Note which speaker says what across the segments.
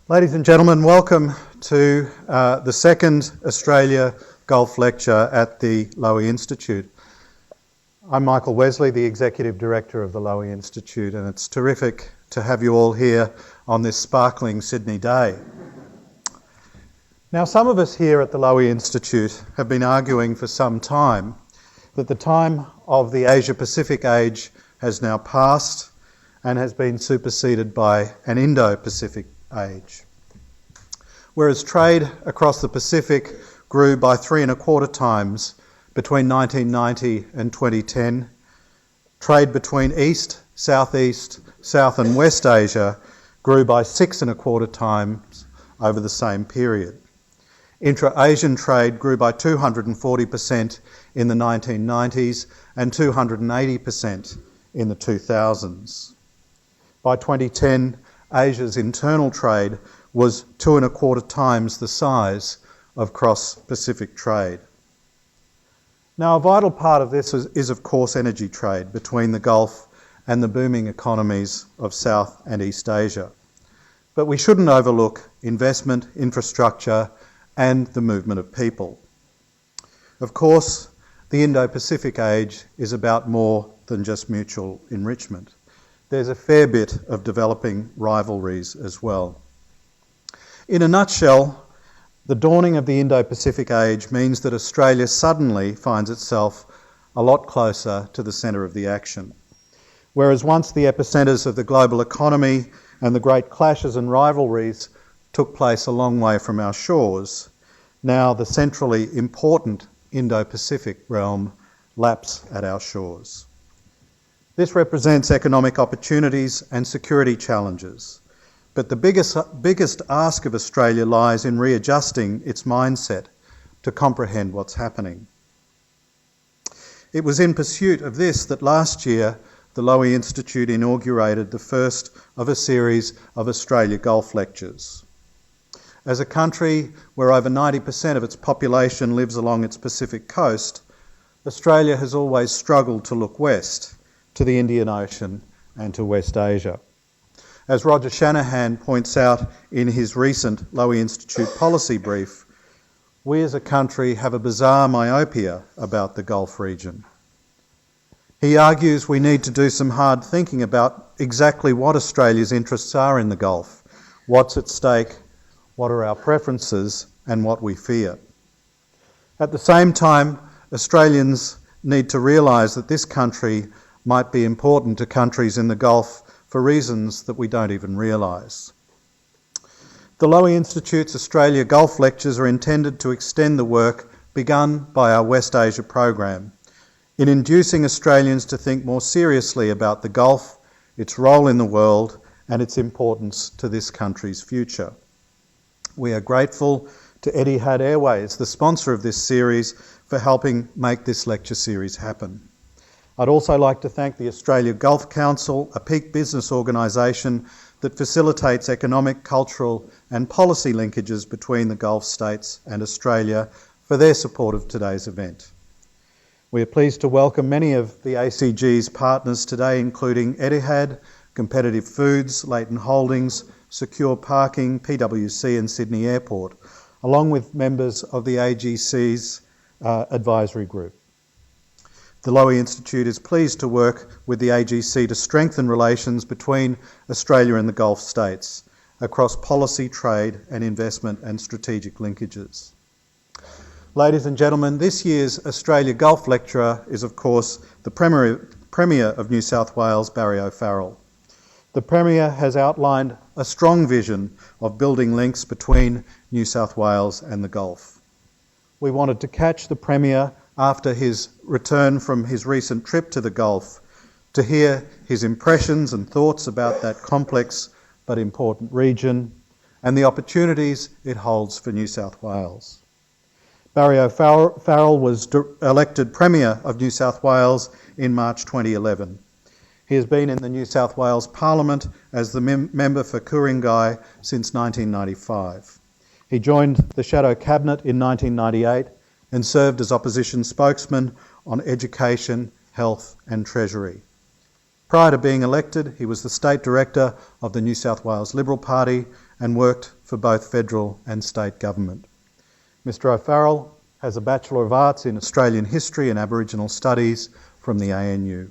Speaker 1: Ladies and gentlemen, welcome to the second Australia Golf Lecture at the Lowy Institute. I'm Michael Wesley, the Executive Director of the Lowy Institute, and it's terrific to have you all here on this sparkling Sydney day. Now, some of us here at the Lowy Institute have been arguing for some time that the time of the Asia-Pacific age has now passed and has been superseded by an Indo-Pacific age. Whereas trade across the Pacific grew by 3.25 times between 1990 and 2010, trade between East, Southeast, South and West Asia grew by 6.25 times over the same period. Intra-Asian trade grew by 240% in the 1990s and 280% in the 2000s. By 2010, Asia's internal trade was 2.25 times the size of cross-Pacific trade. Now, a vital part of this is of course energy trade between the Gulf and the booming economies of South and East Asia. But we shouldn't overlook investment, infrastructure and the movement of people. Of course, the Indo-Pacific age is about more than just mutual enrichment. There's a fair bit of developing rivalries as well. In a nutshell, the dawning of the Indo-Pacific age means that Australia suddenly finds itself a lot closer to the centre of the action. Whereas once the epicentres of the global economy and the great clashes and rivalries took place a long way from our shores, now the centrally important Indo-Pacific realm laps at our shores. This represents economic opportunities and security challenges, but the biggest ask of Australia lies in readjusting its mindset to comprehend what's happening. It was in pursuit of this that last year the Lowy Institute inaugurated the first of a series of Australia Golf Lectures. As a country where over 90% of its population lives along its Pacific coast, Australia has always struggled to look west, to the Indian Ocean and to West Asia. As Roger Shanahan points out in his recent Lowy Institute policy brief, we as a country have a bizarre myopia about the Gulf region. He argues we need to do some hard thinking about exactly what Australia's interests are in the Gulf, what's at stake, what are our preferences and what we fear. At the same time, Australians need to realise that this country might be important to countries in the Gulf for reasons that we don't even realise. The Lowy Institute's Australia Golf Lectures are intended to extend the work begun by our West Asia program in inducing Australians to think more seriously about the Gulf, its role in the world and its importance to this country's future. We are grateful to Etihad Airways, the sponsor of this series, for helping make this lecture series happen. I'd also like to thank the Australia Gulf Council, a peak business organisation that facilitates economic, cultural and policy linkages between the Gulf states and Australia, for their support of today's event. We are pleased to welcome many of the ACG's partners today, including Etihad, Competitive Foods, Leighton Holdings, Secure Parking, PwC and Sydney Airport, along with members of the AGC's advisory group. The Lowy Institute is pleased to work with the AGC to strengthen relations between Australia and the Gulf states across policy, trade and investment and strategic linkages. Ladies and gentlemen, this year's Australia Golf Lecturer is of course the Premier of New South Wales, Barry O'Farrell. The Premier has outlined a strong vision of building links between New South Wales and the Gulf. We wanted to catch the Premier after his return from his recent trip to the Gulf to hear his impressions and thoughts about that complex but important region and the opportunities it holds for New South Wales. Barry O'Farrell was elected Premier of New South Wales in March 2011. He has been in the New South Wales Parliament as the member for Ku-ring-gai since 1995. He joined the Shadow Cabinet in 1998 and served as opposition spokesman on education, health and treasury. Prior to being elected, he was the State Director of the New South Wales Liberal Party and worked for both federal and state government. Mr O'Farrell has a Bachelor of Arts in Australian History and Aboriginal Studies from the ANU.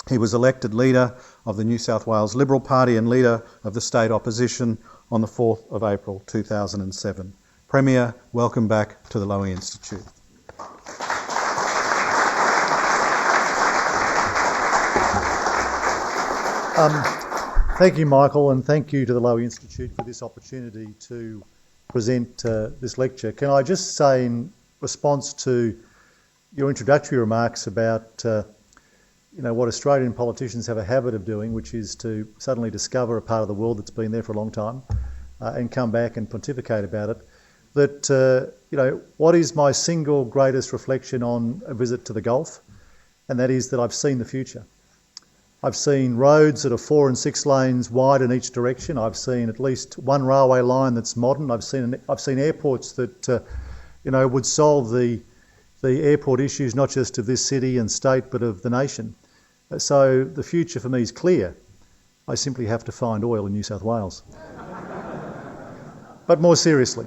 Speaker 1: He was elected Leader of the New South Wales Liberal Party and Leader of the State Opposition on the 4th of April 2007. Premier, welcome back to the Lowy Institute.
Speaker 2: Thank you, Michael, and thank you to the Lowy Institute for this opportunity to present this lecture. Can I just say, in response to your introductory remarks about what Australian politicians have a habit of doing, which is to suddenly discover a part of the world that's been there for a long time and come back and pontificate about it, that what is my single greatest reflection on a visit to the Gulf, and that is that I've seen the future. I've seen roads that are 4 and 6 lanes wide in each direction. I've seen at least one railway line that's modern. I've seen airports that would solve the airport issues not just of this city and state but of the nation. So the future for me is clear. I simply have to find oil in New South Wales. But more seriously,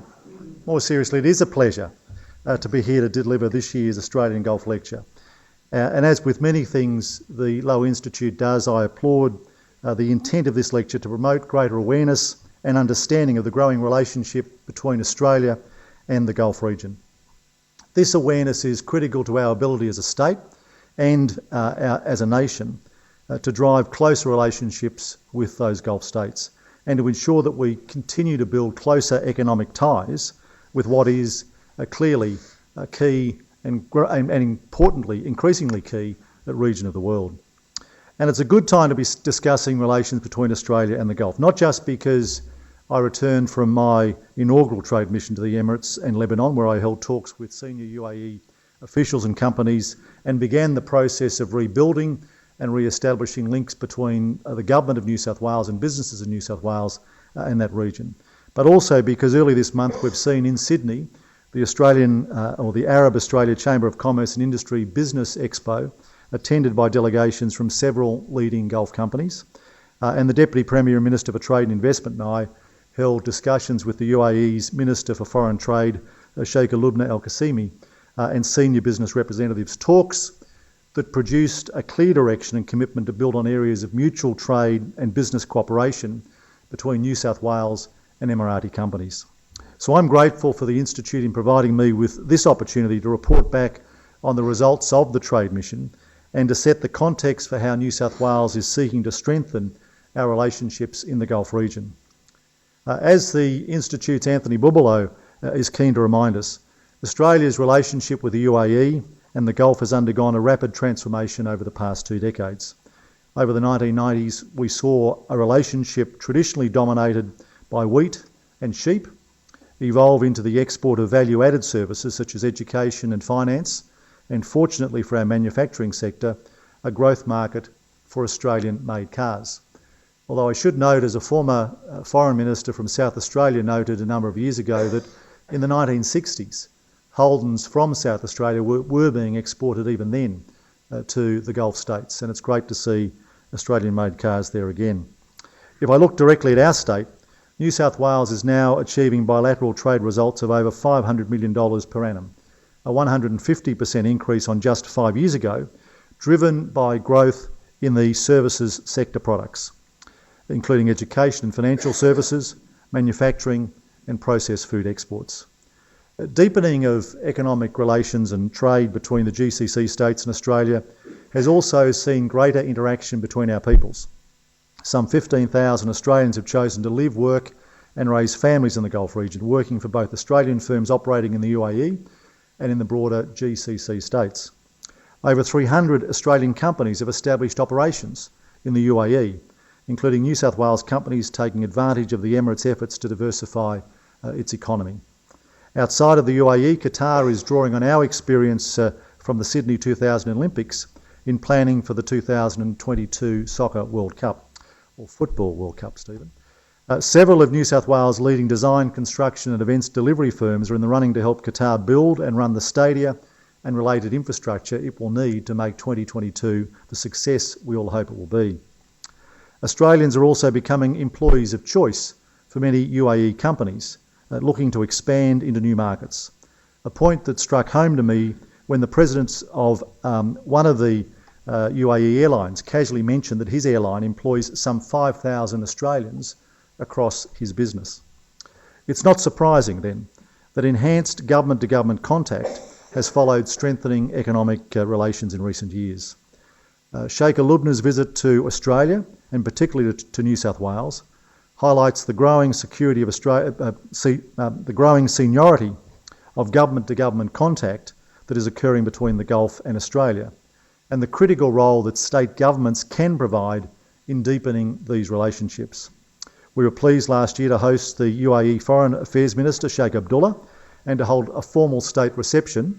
Speaker 2: it is a pleasure to be here to deliver this year's Australian Gulf Lecture. And as with many things the Lowy Institute does, I applaud the intent of this lecture to promote greater awareness and understanding of the growing relationship between Australia and the Gulf region. This awareness is critical to our ability as a state and as a nation to drive closer relationships with those Gulf states and to ensure that we continue to build closer economic ties with what is clearly a key and importantly, increasingly key region of the world. And it's a good time to be discussing relations between Australia and the Gulf, not just because I returned from my inaugural trade mission to the Emirates and Lebanon, where I held talks with senior UAE officials and companies and began the process of rebuilding and re-establishing links between the government of New South Wales and businesses in New South Wales and that region. But also because early this month we've seen in Sydney the the Arab Australia Chamber of Commerce and Industry Business Expo, attended by delegations from several leading Gulf companies. And the Deputy Premier and Minister for Trade and Investment and I held discussions with the UAE's Minister for Foreign Trade, Sheikh Lubna Al Qasimi, and senior business representatives. Talks that produced a clear direction and commitment to build on areas of mutual trade and business cooperation between New South Wales and Emirati companies. So I'm grateful for the Institute in providing me with this opportunity to report back on the results of the trade mission and to set the context for how New South Wales is seeking to strengthen our relationships in the Gulf region. As the Institute's Anthony Bubalo is keen to remind us, Australia's relationship with the UAE and the Gulf has undergone a rapid transformation over the past 2 decades. Over the 1990s, we saw a relationship traditionally dominated by wheat and sheep evolve into the export of value-added services such as education and finance, and fortunately for our manufacturing sector, a growth market for Australian-made cars. Although I should note, as a former Foreign Minister from South Australia noted a number of years ago, that in the 1960s, Holdens from South Australia were being exported even then to the Gulf states, and it's great to see Australian-made cars there again. If I look directly at our state, New South Wales is now achieving bilateral trade results of over $500 million per annum, a 150% increase on just 5 years ago, driven by growth in the services sector products, including education and financial services, manufacturing and processed food exports. A deepening of economic relations and trade between the GCC states and Australia has also seen greater interaction between our peoples. Some 15,000 Australians have chosen to live, work and raise families in the Gulf region, working for both Australian firms operating in the UAE and in the broader GCC states. Over 300 Australian companies have established operations in the UAE, including New South Wales companies taking advantage of the Emirates' efforts to diversify its economy. Outside of the UAE, Qatar is drawing on our experience from the Sydney 2000 Olympics in planning for the 2022 Soccer World Cup, or Football World Cup, Stephen. Several of New South Wales' leading design, construction and events delivery firms are in the running to help Qatar build and run the stadia and related infrastructure it will need to make 2022 the success we all hope it will be. Australians are also becoming employees of choice for many UAE companies looking to expand into new markets, a point that struck home to me when the president of one of the UAE airlines casually mentioned that his airline employs some 5,000 Australians across his business. It's not surprising then that enhanced government-to-government contact has followed strengthening economic relations in recent years. Sheikh Lubna's visit to Australia, and particularly to New South Wales, highlights the growing security of Australia, the growing seniority of government-to-government contact that is occurring between the Gulf and Australia, and the critical role that state governments can provide in deepening these relationships. We were pleased last year to host the UAE Foreign Affairs Minister, Sheikh Abdullah, and to hold a formal state reception.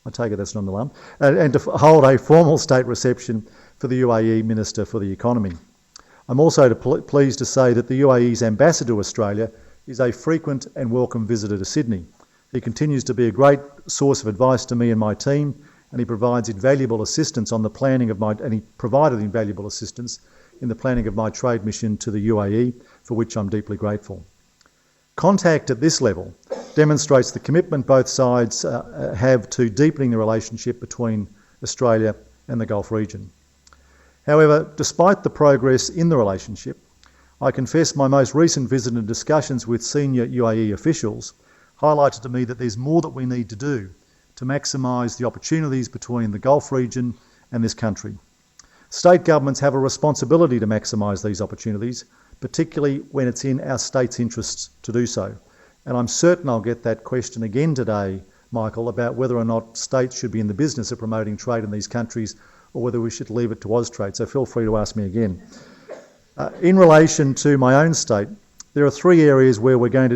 Speaker 2: I take it that's not an alarm. And to hold a formal state reception for the UAE Minister for the Economy. I'm also pleased to say that the UAE's ambassador to Australia is a frequent and welcome visitor to Sydney. He continues to be a great source of advice to me and my team, and he provides invaluable assistance on the planning of he provided invaluable assistance in the planning of my trade mission to the UAE, for which I'm deeply grateful. Contact at this level demonstrates the commitment both sides have to deepening the relationship between Australia and the Gulf region. However, despite the progress in the relationship, I confess my most recent visit and discussions with senior UAE officials highlighted to me that there's more that we need to do to maximise the opportunities between the Gulf region and this country. State governments have a responsibility to maximise these opportunities, particularly when it's in our state's interests to do so. And I'm certain I'll get that question again today, Michael, about whether or not states should be in the business of promoting trade in these countries or whether we should leave it to Austrade. So feel free to ask me again. In relation to my own state, there are areas where we're going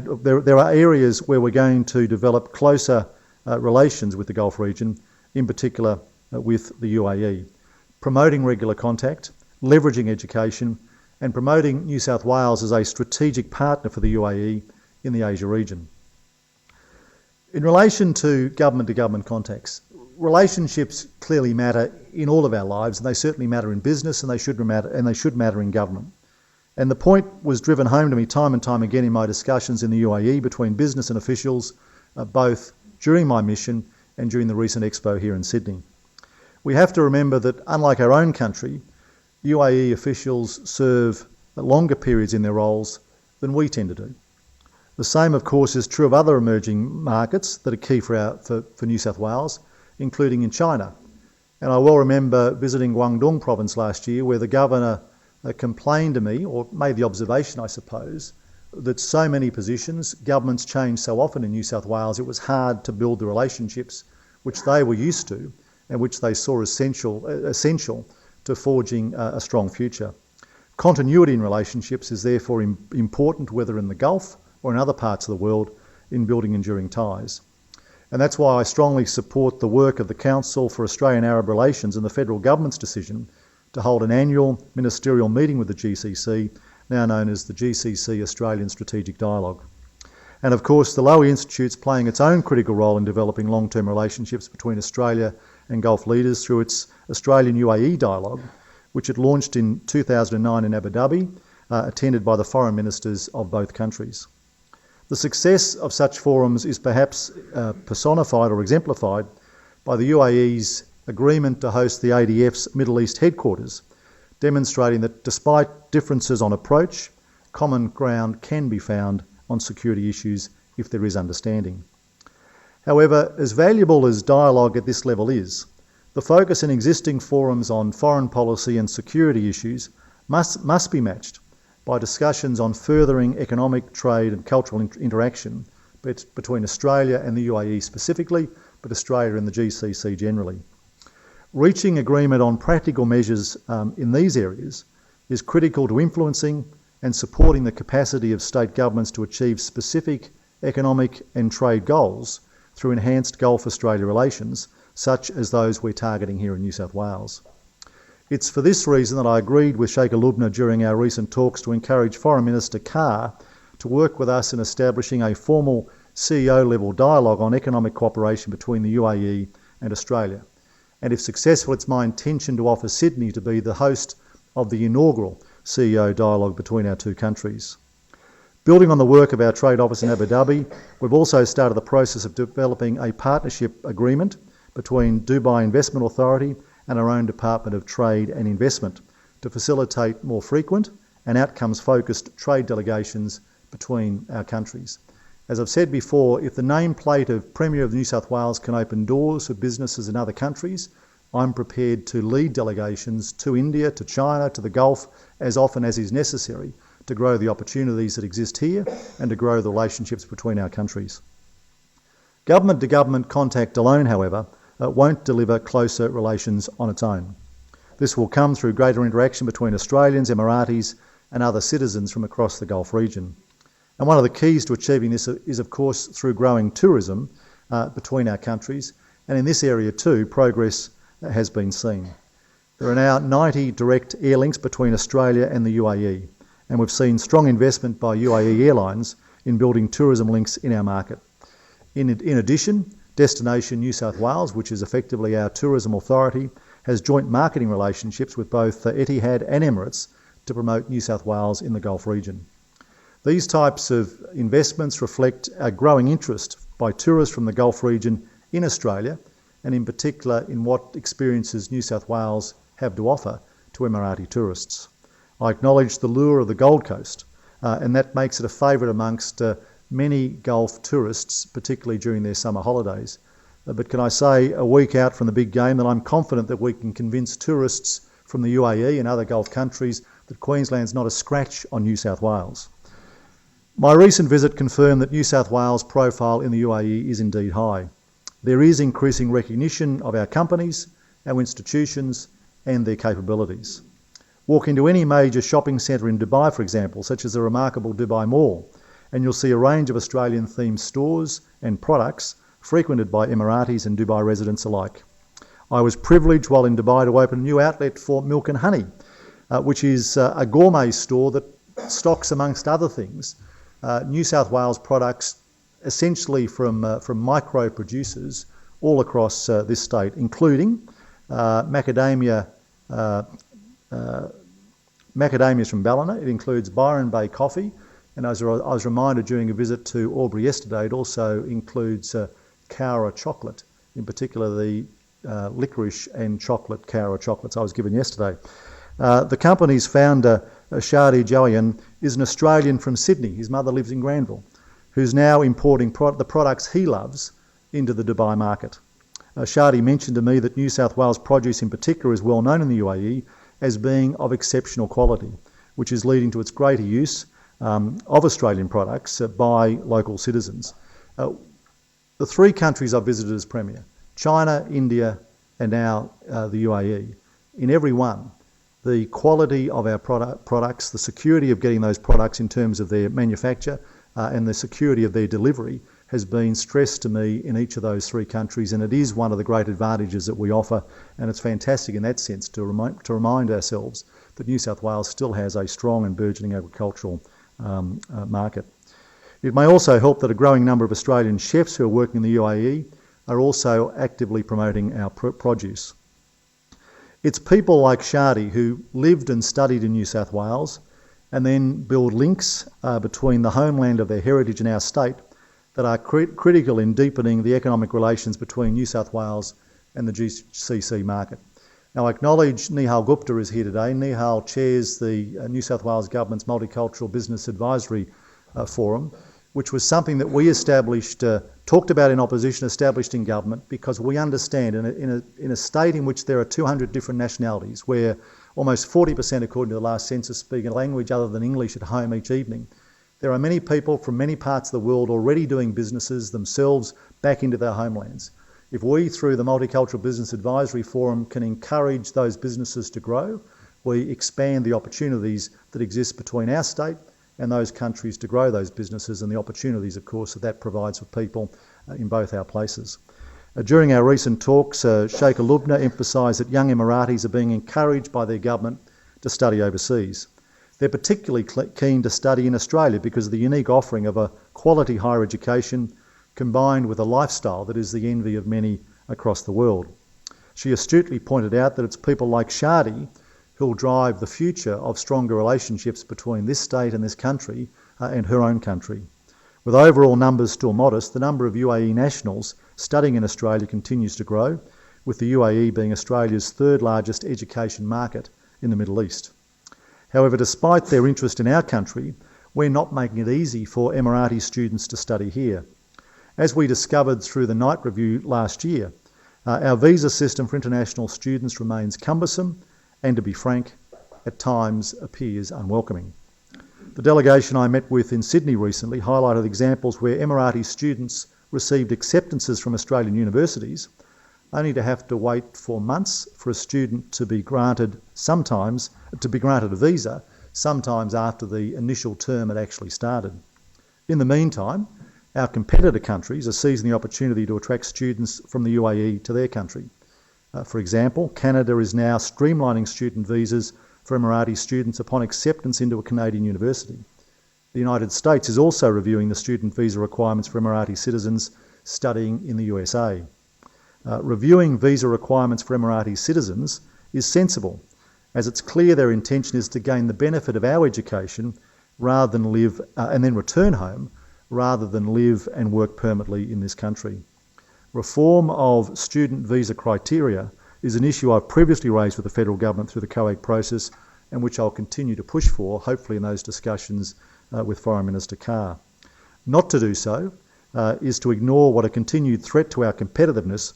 Speaker 2: to develop closer relations with the Gulf region, in particular with the UAE. Promoting regular contact, leveraging education, and promoting New South Wales as a strategic partner for the UAE in the Asia region. In relation to government-to-government contacts, relationships clearly matter in all of our lives, and they certainly matter in business, and they should matter in government. And the point was driven home to me time and time again in my discussions in the UAE between business and officials, both during my mission and during the recent expo here in Sydney. We have to remember that, unlike our own country, UAE officials serve longer periods in their roles than we tend to do. The same, of course, is true of other emerging markets that are key for New South Wales, including in China. And I well remember visiting Guangdong province last year, where the governor complained to me, or made the observation, I suppose, that so many positions, governments change so often in New South Wales, it was hard to build the relationships which they were used to and which they saw essential to forging a strong future. Continuity in relationships is therefore important, whether in the Gulf or in other parts of the world, in building enduring ties. And that's why I strongly support the work of the Council for Australian-Arab Relations and the federal government's decision to hold an annual ministerial meeting with the GCC, now known as the GCC Australian Strategic Dialogue. And of course, the Lowy Institute's playing its own critical role in developing long-term relationships between Australia and Gulf leaders through its Australian-UAE dialogue, which it launched in 2009 in Abu Dhabi, attended by the foreign ministers of both countries. The success of such forums is perhaps personified or exemplified by the UAE's agreement to host the ADF's Middle East headquarters, demonstrating that despite differences on approach, common ground can be found on security issues if there is understanding. However, as valuable as dialogue at this level is, the focus in existing forums on foreign policy and security issues must be matched by discussions on furthering economic, trade and cultural interaction between Australia and the UAE specifically, but Australia and the GCC generally. Reaching agreement on practical measures in these areas is critical to influencing and supporting the capacity of state governments to achieve specific economic and trade goals through enhanced Gulf-Australia relations, such as those we're targeting here in New South Wales. It's for this reason that I agreed with Sheikh Lubna during our recent talks to encourage Foreign Minister Carr to work with us in establishing a formal CEO-level dialogue on economic cooperation between the UAE and Australia. And if successful, it's my intention to offer Sydney to be the host of the inaugural CEO dialogue between our two countries. Building on the work of our trade office in Abu Dhabi, we've also started the process of developing a partnership agreement between Dubai Investment Authority and our own Department of Trade and Investment to facilitate more frequent and outcomes-focused trade delegations between our countries. As I've said before, if the nameplate of Premier of New South Wales can open doors for businesses in other countries, I'm prepared to lead delegations to India, to China, to the Gulf as often as is necessary to grow the opportunities that exist here and to grow the relationships between our countries. Government-to-government contact alone, however, won't deliver closer relations on its own. This will come through greater interaction between Australians, Emiratis and other citizens from across the Gulf region. And one of the keys to achieving this is, of course, through growing tourism between our countries. And in this area too, progress has been seen. There are now 90 direct air links between Australia and the UAE, and we've seen strong investment by UAE Airlines in building tourism links in our market. In addition, Destination New South Wales, which is effectively our tourism authority, has joint marketing relationships with both Etihad and Emirates to promote New South Wales in the Gulf region. These types of investments reflect a growing interest by tourists from the Gulf region in Australia, and in particular in what experiences New South Wales have to offer to Emirati tourists. I acknowledge the lure of the Gold Coast, and that makes it a favourite amongst many Gulf tourists, particularly during their summer holidays. But can I say, a week out from the big game, that I'm confident that we can convince tourists from the UAE and other Gulf countries that Queensland's not a scratch on New South Wales. My recent visit confirmed that New South Wales' profile in the UAE is indeed high. There is increasing recognition of our companies, our institutions and their capabilities. Walk into any major shopping centre in Dubai, for example, such as the remarkable Dubai Mall, and you'll see a range of Australian-themed stores and products frequented by Emiratis and Dubai residents alike. I was privileged while in Dubai to open a new outlet for Milk and Honey, which is a gourmet store that stocks, amongst other things, New South Wales products essentially from micro producers all across this state, including macadamias from Ballina. It includes Byron Bay coffee, and as I was reminded during a visit to Albury yesterday, it also includes Cowra chocolate, in particular the licorice and chocolate Cowra chocolates I was given yesterday. The company's founder, Shadi Joyan, is an Australian from Sydney. His mother lives in Granville, who's now importing the products he loves into the Dubai market. Shadi mentioned to me that New South Wales produce in particular is well known in the UAE as being of exceptional quality, which is leading to its greater use of Australian products by local citizens. The three countries I've visited as Premier, China, India and now the UAE, in every one, the quality of our products, the security of getting those products in terms of their manufacture and the security of their delivery has been stressed to me in each of those three countries, and it is one of the great advantages that we offer, and it's fantastic in that sense to remind ourselves that New South Wales still has a strong and burgeoning agricultural market. It may also help that a growing number of Australian chefs who are working in the UAE are also actively promoting our produce. It's people like Shadi who lived and studied in New South Wales and then build links between the homeland of their heritage and our state that are critical in deepening the economic relations between New South Wales and the GCC market. Now, I acknowledge Nihal Gupta is here today. Nihal chairs the New South Wales Government's Multicultural Business Advisory Forum, which was something that we established, talked about in opposition, established in government, because we understand in a state in which there are 200 different nationalities, where almost 40%, according to the last census, speak a language other than English at home each evening. There are many people from many parts of the world already doing businesses themselves back into their homelands. If we, through the Multicultural Business Advisory Forum, can encourage those businesses to grow, we expand the opportunities that exist between our state and those countries to grow those businesses and the opportunities, of course, that provides for people in both our places. During our recent talks, Sheikh Lubna emphasised that young Emiratis are being encouraged by their government to study overseas. They're particularly keen to study in Australia because of the unique offering of a quality higher education combined with a lifestyle that is the envy of many across the world. She astutely pointed out that it's people like Shadi who'll drive the future of stronger relationships between this state and this country and her own country. With overall numbers still modest, the number of UAE nationals studying in Australia continues to grow, with the UAE being Australia's third largest education market in the Middle East. However, despite their interest in our country, we're not making it easy for Emirati students to study here. As we discovered through the Night Review last year, our visa system for international students remains cumbersome and, to be frank, at times appears unwelcoming. The delegation I met with in Sydney recently highlighted examples where Emirati students received acceptances from Australian universities only to have to wait for months for a student to be granted a visa, sometimes after the initial term had actually started. In the meantime, our competitor countries are seizing the opportunity to attract students from the UAE to their country. For example, Canada is now streamlining student visas for Emirati students upon acceptance into a Canadian university. The United States is also reviewing the student visa requirements for Emirati citizens studying in the USA. Reviewing visa requirements for Emirati citizens is sensible, as it's clear their intention is to gain the benefit of our education rather than live and then return home, rather than live and work permanently in this country. Reform of student visa criteria is an issue I've previously raised with the federal government through the COAG process, and which I'll continue to push for, hopefully in those discussions with Foreign Minister Carr. Not to do so is to ignore what a continued threat to our competitiveness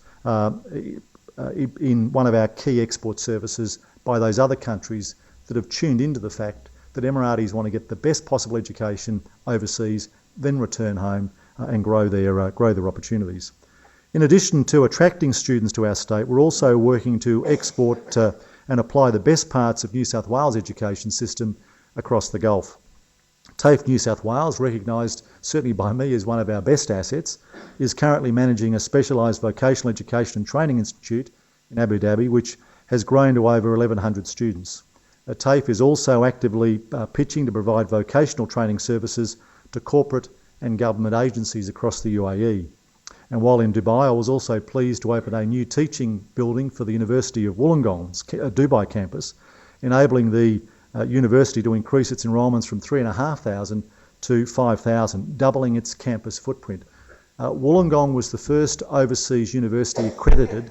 Speaker 2: in one of our key export services by those other countries that have tuned into the fact that Emiratis want to get the best possible education overseas, then return home and grow their opportunities. In addition to attracting students to our state, we're also working to export and apply the best parts of New South Wales' education system across the Gulf. TAFE New South Wales, recognised certainly by me as one of our best assets, is currently managing a specialised vocational education and training institute in Abu Dhabi, which has grown to over 1,100 students. TAFE is also actively pitching to provide vocational training services to corporate and government agencies across the UAE. And while in Dubai, I was also pleased to open a new teaching building for the University of Wollongong's Dubai campus, enabling the university to increase its enrolments from 3,500 to 5,000, doubling its campus footprint. Wollongong was the first overseas university accredited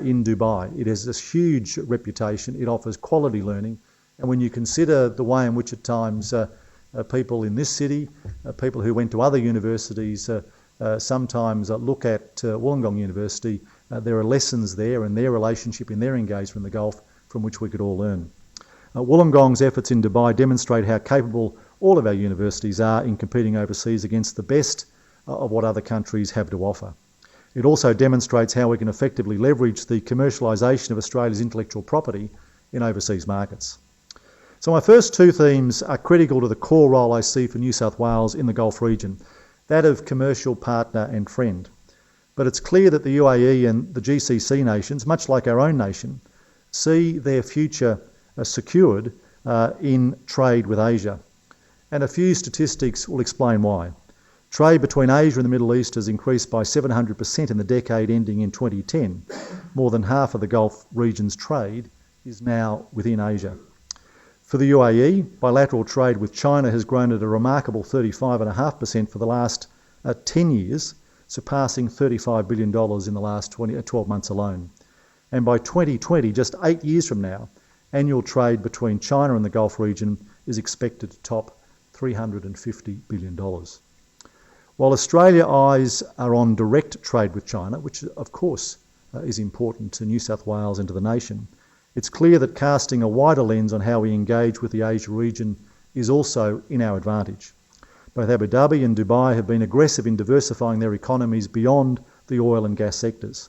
Speaker 2: in Dubai. It has this huge reputation, it offers quality learning, and when you consider the way in which at times people in this city, people who went to other universities sometimes look at Wollongong University, there are lessons there in their relationship, in their engagement in the Gulf from which we could all learn. Wollongong's efforts in Dubai demonstrate how capable all of our universities are in competing overseas against the best of what other countries have to offer. It also demonstrates how we can effectively leverage the commercialisation of Australia's intellectual property in overseas markets. So my first two themes are critical to the core role I see for New South Wales in the Gulf region, that of commercial partner and friend. But it's clear that the UAE and the GCC nations, much like our own nation, see their future secured in trade with Asia. And a few statistics will explain why. Trade between Asia and the Middle East has increased by 700% in the decade ending in 2010. More than half of the Gulf region's trade is now within Asia. For the UAE, bilateral trade with China has grown at a remarkable 35.5% for the last 10 years, surpassing $35 billion in the last 12 months alone. And by 2020, just 8 years from now, annual trade between China and the Gulf region is expected to top $350 billion. While Australia's eyes are on direct trade with China, which of course is important to New South Wales and to the nation, it's clear that casting a wider lens on how we engage with the Asia region is also in our advantage. Both Abu Dhabi and Dubai have been aggressive in diversifying their economies beyond the oil and gas sectors.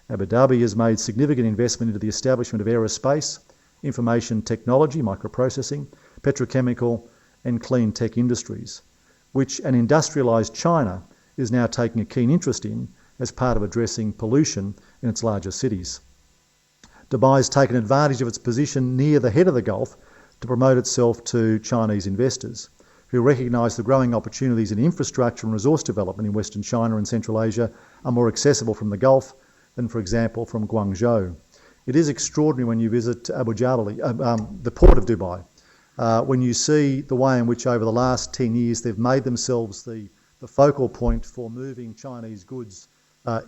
Speaker 2: Abu Dhabi has made significant investment into the establishment of aerospace, information technology, microprocessing, petrochemical and clean tech industries, which an industrialised China is now taking a keen interest in as part of addressing pollution in its larger cities. Dubai has taken advantage of its position near the head of the Gulf to promote itself to Chinese investors, who recognise the growing opportunities in infrastructure and resource development in Western China and Central Asia are more accessible from the Gulf than, for example, from Guangzhou. It is extraordinary when you visit Abu Dhabi, the port of Dubai, when you see the way in which over the last 10 years they've made themselves the focal point for moving Chinese goods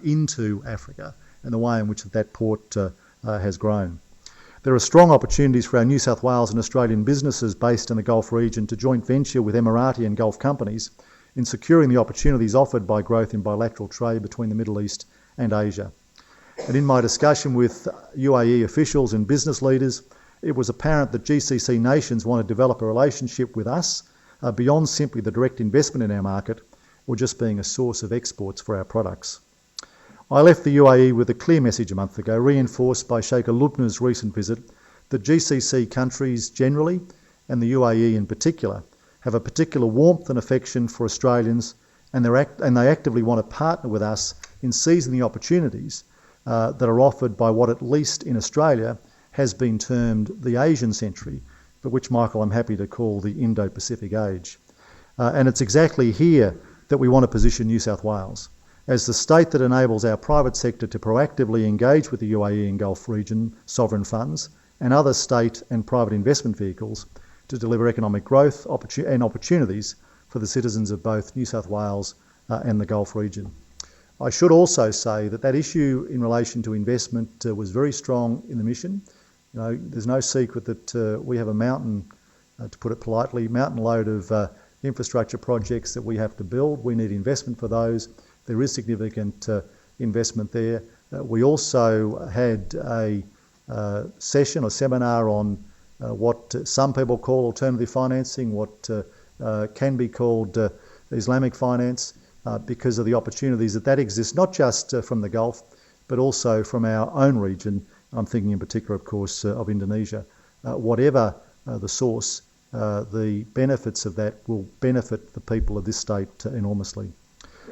Speaker 2: into Africa, and the way in which that port has grown. There are strong opportunities for our New South Wales and Australian businesses based in the Gulf region to joint venture with Emirati and Gulf companies in securing the opportunities offered by growth in bilateral trade between the Middle East and Asia. And in my discussion with UAE officials and business leaders, it was apparent that GCC nations want to develop a relationship with us beyond simply the direct investment in our market or just being a source of exports for our products. I left the UAE with a clear message a month ago, reinforced by Sheikh Al-Lubna's recent visit, that GCC countries generally, and the UAE in particular, have a particular warmth and affection for Australians, and they actively want to partner with us in seizing the opportunities that are offered by what, at least in Australia, has been termed the Asian century, but which, Michael, I'm happy to call the Indo-Pacific age. And it's exactly here that we want to position New South Wales, as the state that enables our private sector to proactively engage with the UAE and Gulf region sovereign funds and other state and private investment vehicles to deliver economic growth and opportunities for the citizens of both New South Wales and the Gulf region. I should also say that issue in relation to investment was very strong in the mission. You know, there's no secret that we have a mountain, to put it politely, mountain load of infrastructure projects that we have to build. We need investment for those. There is significant investment there. We also had a session or seminar on what some people call alternative financing, what can be called Islamic finance, because of the opportunities that exists, not just from the Gulf, but also from our own region. I'm thinking in particular, of course, of Indonesia. Whatever the source, the benefits of that will benefit the people of this state enormously.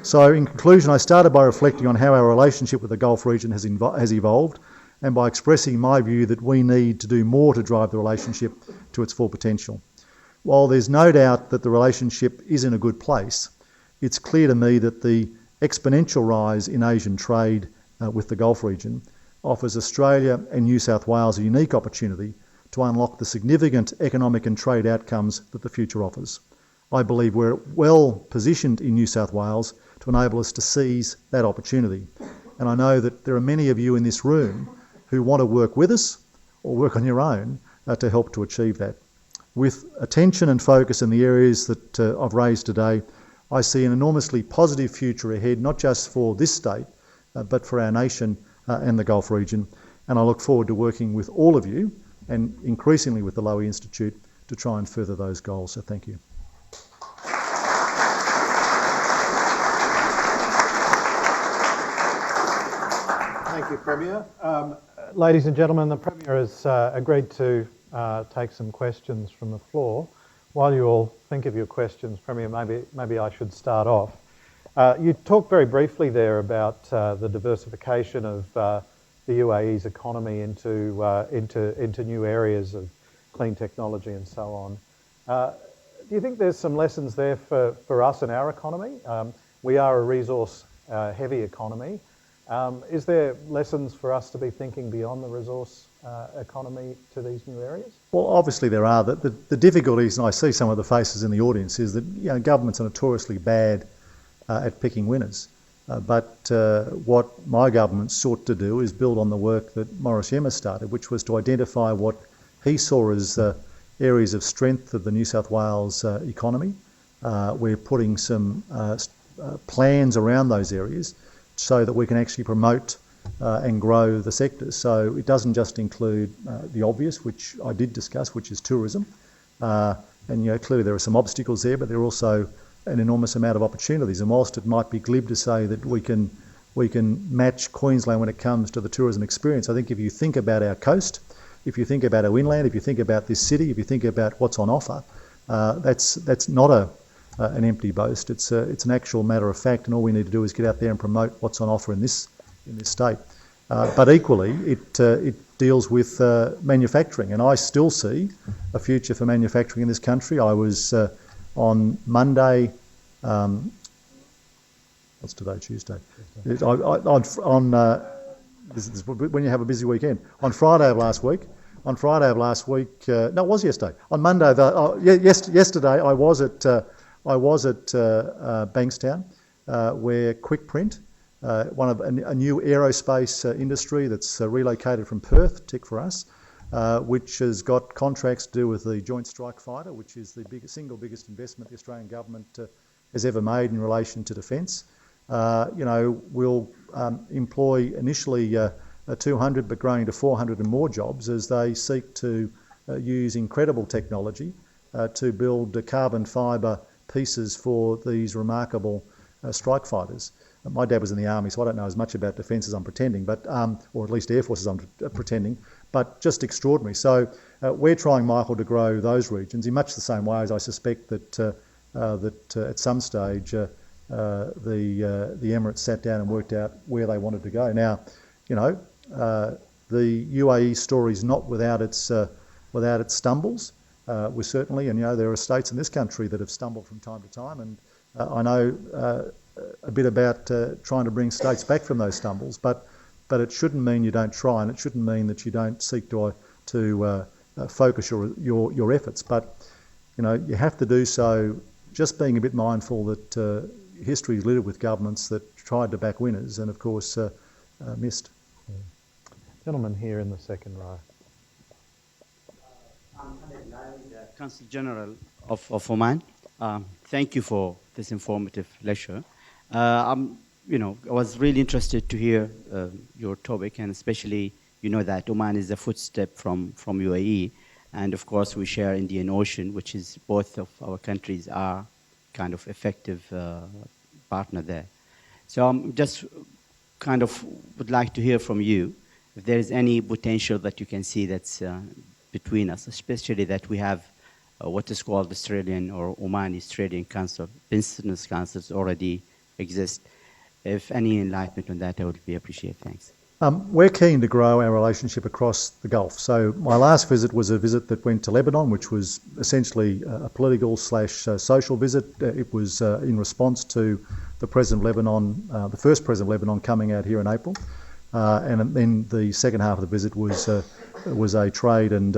Speaker 2: So in conclusion, I started by reflecting on how our relationship with the Gulf region has evolved, and by expressing my view that we need to do more to drive the relationship to its full potential. While there's no doubt that the relationship is in a good place, it's clear to me that the exponential rise in Asian trade with the Gulf region offers Australia and New South Wales a unique opportunity to unlock the significant economic and trade outcomes that the future offers. I believe we're well positioned in New South Wales to enable us to seize that opportunity. And I know that there are many of you in this room who want to work with us or work on your own to help to achieve that. With attention and focus in the areas that I've raised today, I see an enormously positive future ahead, not just for this state, but for our nation and the Gulf region. And I look forward to working with all of you, and increasingly with the Lowy Institute, to try and further those goals. So thank you.
Speaker 1: Thank you, Premier. Ladies and gentlemen, the Premier has agreed to take some questions from the floor. While you all think of your questions, Premier, maybe I should start off. You talked very briefly there about the diversification of the UAE's economy into new areas of clean technology and so on. Do you think there's some lessons there for us in our economy? We are a resource-heavy economy. Is there lessons for us to be thinking beyond the resource economy to these new areas?
Speaker 2: Well, obviously there are. The difficulties, and I see some of the faces in the audience, is that governments are notoriously bad at picking winners. But what my government sought to do is build on the work that Maurice Yema started, which was to identify what he saw as areas of strength of the New South Wales economy. We're putting some plans around those areas so that we can actually promote and grow the sector. So it doesn't just include the obvious, which I did discuss, which is tourism. And clearly there are some obstacles there, but there are also an enormous amount of opportunities. And whilst it might be glib to say that we can match Queensland when it comes to the tourism experience, I think if you think about our coast, if you think about our inland, if you think about this city, if you think about what's on offer, that's not an empty boast. It's an actual matter of fact, and all we need to do is get out there and promote what's on offer in this state. But equally, it deals with manufacturing, and I still see a future for manufacturing in this country. I was on Monday. What's today? Tuesday. This is when you have a busy weekend. On Friday of last week. No, it was yesterday. On Monday, yesterday I was at Bankstown, where Quickprint, one of a new aerospace industry that's relocated from Perth, tick for us, which has got contracts to do with the Joint Strike Fighter, which is the single biggest investment the Australian government has ever made in relation to defence. Will employ initially 200 but growing to 400 and more jobs as they seek to use incredible technology to build carbon fibre pieces for these remarkable strike fighters. My dad was in the army, so I don't know as much about defence as I'm pretending, but or at least Air Force as I'm pretending, but just extraordinary. So we're trying, Michael, to grow those regions in much the same way as I suspect that at some stage the Emirates sat down and worked out where they wanted to go. Now, the UAE story is not without its stumbles. We certainly, and there are states in this country that have stumbled from time to time, and I know a bit about trying to bring states back from those stumbles. But it shouldn't mean you don't try, and it shouldn't mean that you don't seek to focus your efforts. But you have to do so. Just being a bit mindful that history is littered with governments that tried to back winners and, of course, missed.
Speaker 3: Gentleman here in the second row.
Speaker 4: Consul General of Oman. Thank you for this informative lecture. I was really interested to hear your topic, and especially that Oman is a footstep from UAE, and of course we share Indian Ocean, which is both of our countries are kind of effective partner there. So just kind of would like to hear from you if there is any potential that you can see that's between us, especially that we have what is called Australian or Omani Australian Council, business councils already exist. If any enlightenment on that, I would be appreciated. Thanks.
Speaker 2: We're keen to grow our relationship across the Gulf. So my last visit was a visit that went to Lebanon, which was essentially a political/social visit. It was in response to the President of Lebanon, the first President of Lebanon, coming out here in April, and then the second half of the visit was a trade and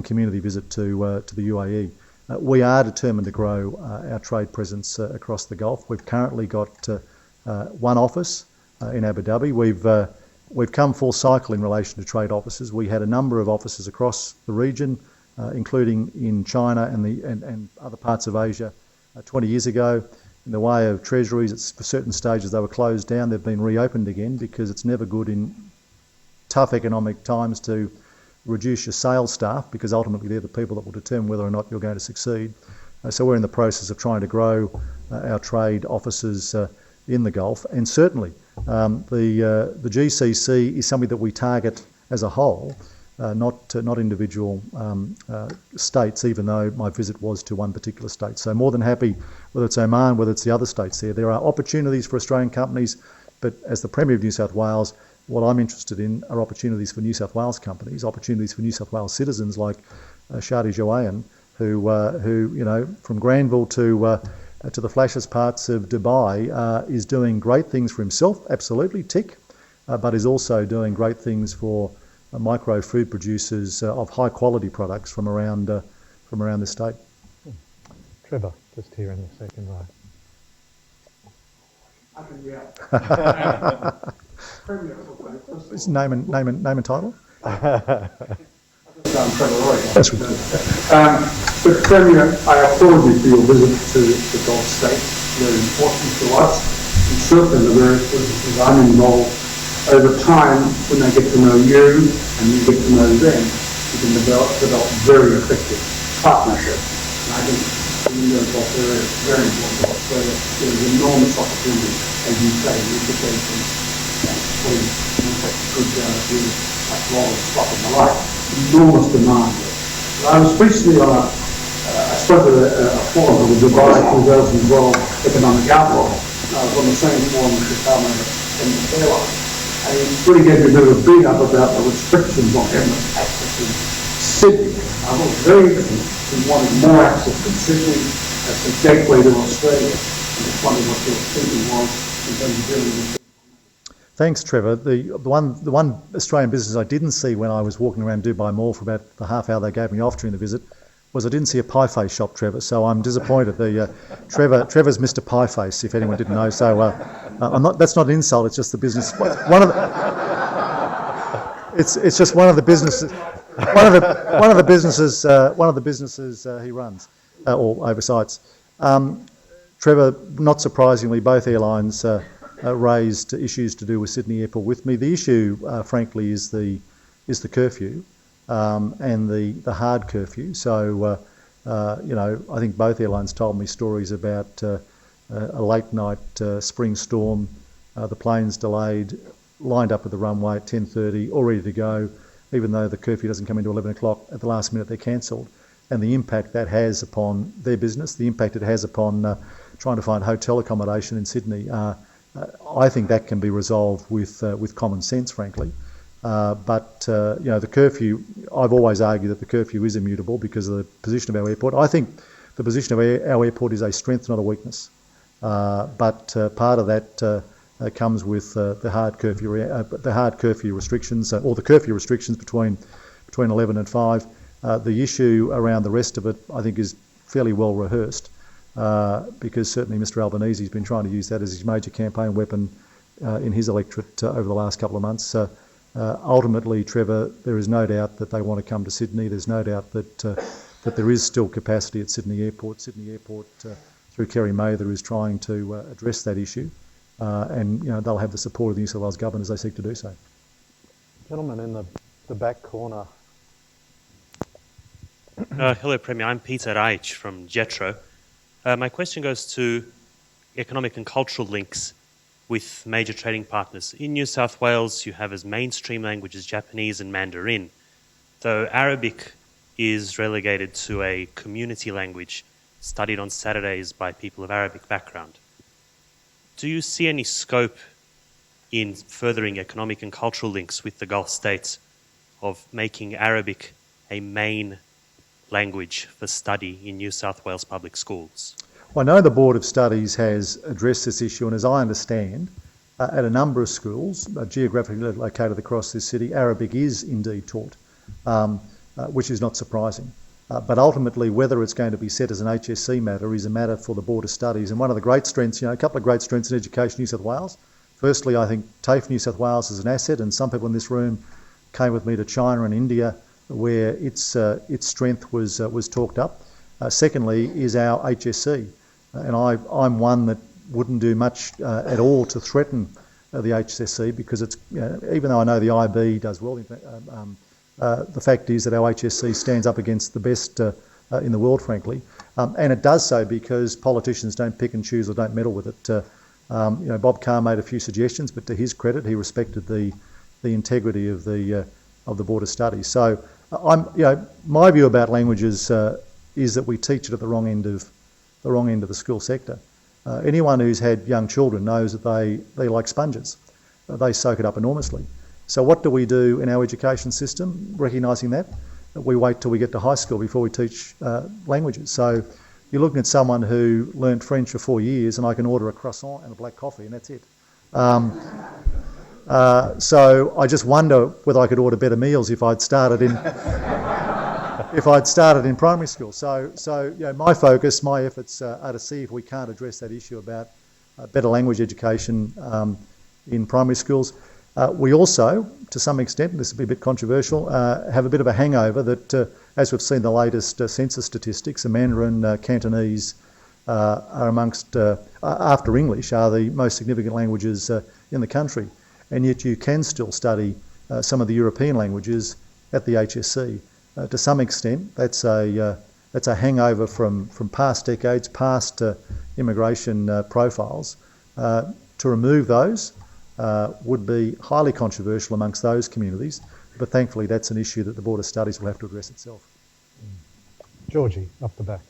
Speaker 2: community visit to the UAE. We are determined to grow our trade presence across the Gulf. We've currently got one office in Abu Dhabi. We've come full cycle in relation to trade offices. We had a number of offices across the region, including in China and other parts of Asia 20 years ago. In the way of treasuries, at certain stages they were closed down. They've been reopened again because it's never good in tough economic times to reduce your sales staff, because ultimately they're the people that will determine whether or not you're going to succeed. So we're in the process of trying to grow our trade offices in the Gulf, and certainly the GCC is something that we target as a whole, not individual states, even though my visit was to one particular state. So more than happy, whether it's Oman, whether it's the other states there. There are opportunities for Australian companies, but as the Premier of New South Wales, what I'm interested in are opportunities for New South Wales companies, opportunities for New South Wales citizens like Shadi Joanne, who from Granville to the flashiest parts of Dubai, is doing great things for himself, absolutely, tick, but is also doing great things for micro food producers of high quality products from around the state.
Speaker 3: Trevor, just here in the second row.
Speaker 2: His name and title?
Speaker 5: That's good. But Premier, I applaud you for your visit to the Gulf states. Very important to us, and certainly the various businesses I'm involved. Over time, when they get to know you and you get to know them, you can develop very effective partnerships. And I think the Gulf area is very important to Australia. There's enormous opportunity, as you say, in education and putting good roll stock and the like. Enormous demand. I was recently on a spoke at a forum that was the July 2012 Economic Outlook on the same forum as the Department of Emirates Airlines. And he really gave me a bit of a beat up about the restrictions on Emirates access in Sydney. I was very interested. He wanted more access to Sydney as a gateway to Australia. I just wondered what your thinking was in terms of dealing with.
Speaker 2: Thanks, Trevor. The one Australian business I didn't see when I was walking around Dubai Mall for about the half hour they gave me off during the visit was I didn't see a pie face shop, Trevor. So I'm disappointed. Trevor's Mr. Pie Face, if anyone didn't know. So I'm not. That's not an insult. It's just the business. It's just one of the businesses. One of the businesses he runs or oversights. Trevor, not surprisingly, both airlines raised issues to do with Sydney Airport with me. The issue, frankly, is the curfew and the hard curfew. So, I think both airlines told me stories about a late night spring storm, the planes delayed, lined up at the runway at 10:30, all ready to go, even though the curfew doesn't come into 11 o'clock. At the last minute, they're cancelled. And the impact that has upon their business, the impact it has upon trying to find hotel accommodation in Sydney, I think that can be resolved with common sense, frankly. But the curfew, I've always argued that the curfew is immutable because of the position of our airport. I think the position of our airport is a strength, not a weakness. But part of that comes with the hard curfew restrictions, or the curfew restrictions between 11 and 5. The issue around the rest of it, I think, is fairly well rehearsed. Because certainly Mr Albanese has been trying to use that as his major campaign weapon in his electorate over the last couple of months. Ultimately, Trevor, there is no doubt that they want to come to Sydney. There's no doubt that there is still capacity at Sydney Airport. Sydney Airport, through Kerry Mather, is trying to address that issue, and they'll have the support of the New South Wales government as they seek to do so.
Speaker 3: Gentleman in the back corner.
Speaker 6: Hello, Premier. I'm Peter Reich from Jetro. My question goes to economic and cultural links with major trading partners. In New South Wales, you have as mainstream languages Japanese and Mandarin, though Arabic is relegated to a community language studied on Saturdays by people of Arabic background. Do you see any scope in furthering economic and cultural links with the Gulf states of making Arabic a main language for study in New South Wales public schools?
Speaker 2: Well, I know the Board of Studies has addressed this issue, and as I understand, at a number of schools geographically located across this city, Arabic is indeed taught, which is not surprising. But ultimately, whether it's going to be set as an HSC matter is a matter for the Board of Studies. And one of the great strengths, a couple of great strengths in education in New South Wales. Firstly, I think TAFE New South Wales is an asset, and some people in this room came with me to China and India, where its strength was talked up. Secondly, is our HSC, and I'm one that wouldn't do much at all to threaten the HSC because it's even though I know the IB does well, the fact is that our HSC stands up against the best in the world, frankly, and it does so because politicians don't pick and choose or don't meddle with it. Bob Carr made a few suggestions, but to his credit, he respected the integrity of the Board of Studies. So my view about languages is that we teach it at the wrong end of the school sector. Anyone who's had young children knows that they like sponges. They soak it up enormously. So what do we do in our education system, recognising that? We wait till we get to high school before we teach languages. So you're looking at someone who learnt French for 4 years, and I can order a croissant and a black coffee, and that's it. So I just wonder whether I could order better meals if I'd started in primary school. So my focus, my efforts are to see if we can't address that issue about better language education in primary schools. We also, to some extent, and this will be a bit controversial, have a bit of a hangover that, as we've seen the latest census statistics, the Mandarin, Cantonese are amongst, after English, are the most significant languages in the country. And yet you can still study some of the European languages at the HSC. To some extent, that's a hangover from past decades, past immigration profiles. To remove those would be highly controversial amongst those communities, but thankfully that's an issue that the Board of Studies will have to address itself.
Speaker 3: Georgie, up the back.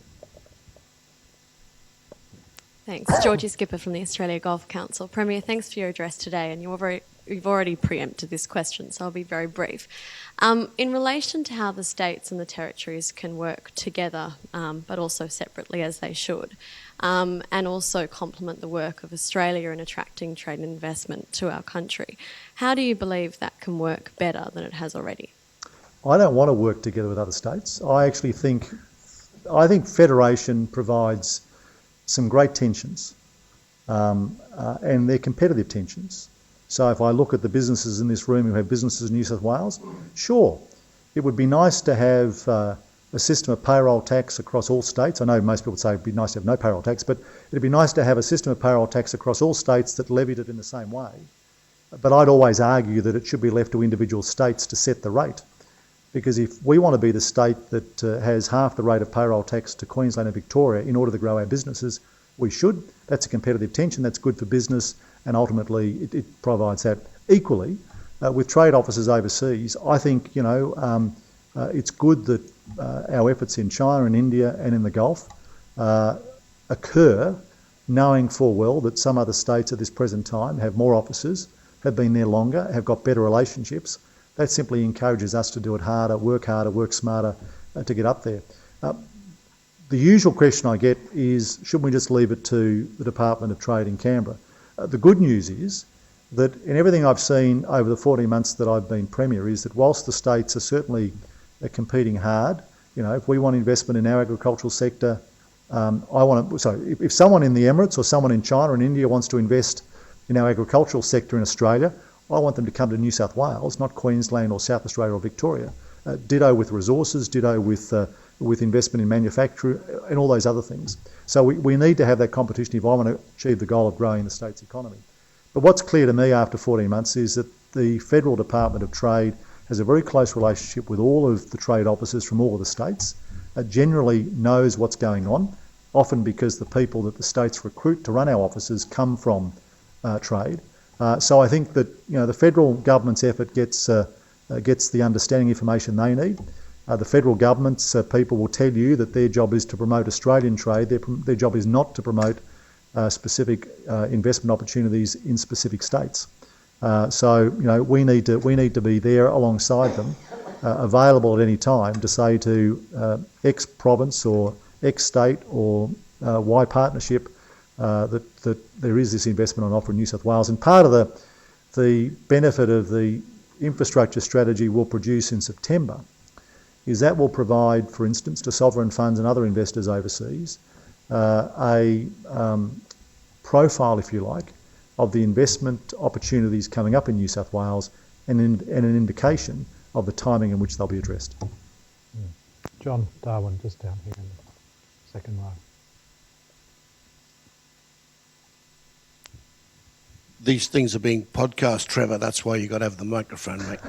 Speaker 7: Thanks. Georgie Skipper from the Australia Golf Council. Premier, thanks for your address today, and you've already preempted this question, so I'll be very brief. In relation to how the states and the territories can work together, but also separately as they should, and also complement the work of Australia in attracting trade and investment to our country, how do you believe that can work better than it has already?
Speaker 2: I don't want to work together with other states. I think federation provides some great tensions, and they're competitive tensions. So if I look at the businesses in this room who have businesses in New South Wales, sure, it would be nice to have a system of payroll tax across all states. I know most people say it'd be nice to have no payroll tax, but it'd be nice to have a system of payroll tax across all states that levied it in the same way. But I'd always argue that it should be left to individual states to set the rate. Because if we want to be the state that has half the rate of payroll tax to Queensland and Victoria in order to grow our businesses, we should. That's a competitive tension. That's good for business, and ultimately it provides that. Equally, with trade offices overseas, I think it's good that our efforts in China and India and in the Gulf occur, knowing full well that some other states at this present time have more offices, have been there longer, have got better relationships. That simply encourages us to do it harder, work smarter to get up there. The usual question I get is, shouldn't we just leave it to the Department of Trade in Canberra? The good news is that in everything I've seen over the 14 months that I've been Premier is that whilst the states are certainly competing hard, if we want investment in our agricultural sector, if someone in the Emirates or someone in China and India wants to invest in our agricultural sector in Australia, I want them to come to New South Wales, not Queensland or South Australia or Victoria. Ditto with resources, ditto with investment in manufacture and all those other things. So we need to have that competition if I want to achieve the goal of growing the state's economy. But what's clear to me after 14 months is that the Federal Department of Trade has a very close relationship with all of the trade officers from all of the states, generally knows what's going on, often because the people that the states recruit to run our offices come from trade. So I think that the federal government's effort gets the understanding information they need. The federal government's people will tell you that their job is to promote Australian trade. Their job is not to promote specific investment opportunities in specific states. So we need to be there alongside them, available at any time to say to X province or X state or Y partnership that there is this investment on offer in New South Wales. And part of the benefit of the infrastructure strategy we'll produce in September is that will provide, for instance, to sovereign funds and other investors overseas, a profile, if you like, of the investment opportunities coming up in New South Wales and an indication of the timing in which they'll be addressed.
Speaker 3: John Darwin, just down here in the second row.
Speaker 8: These things are being podcast, Trevor. That's why you got to have the microphone, mate.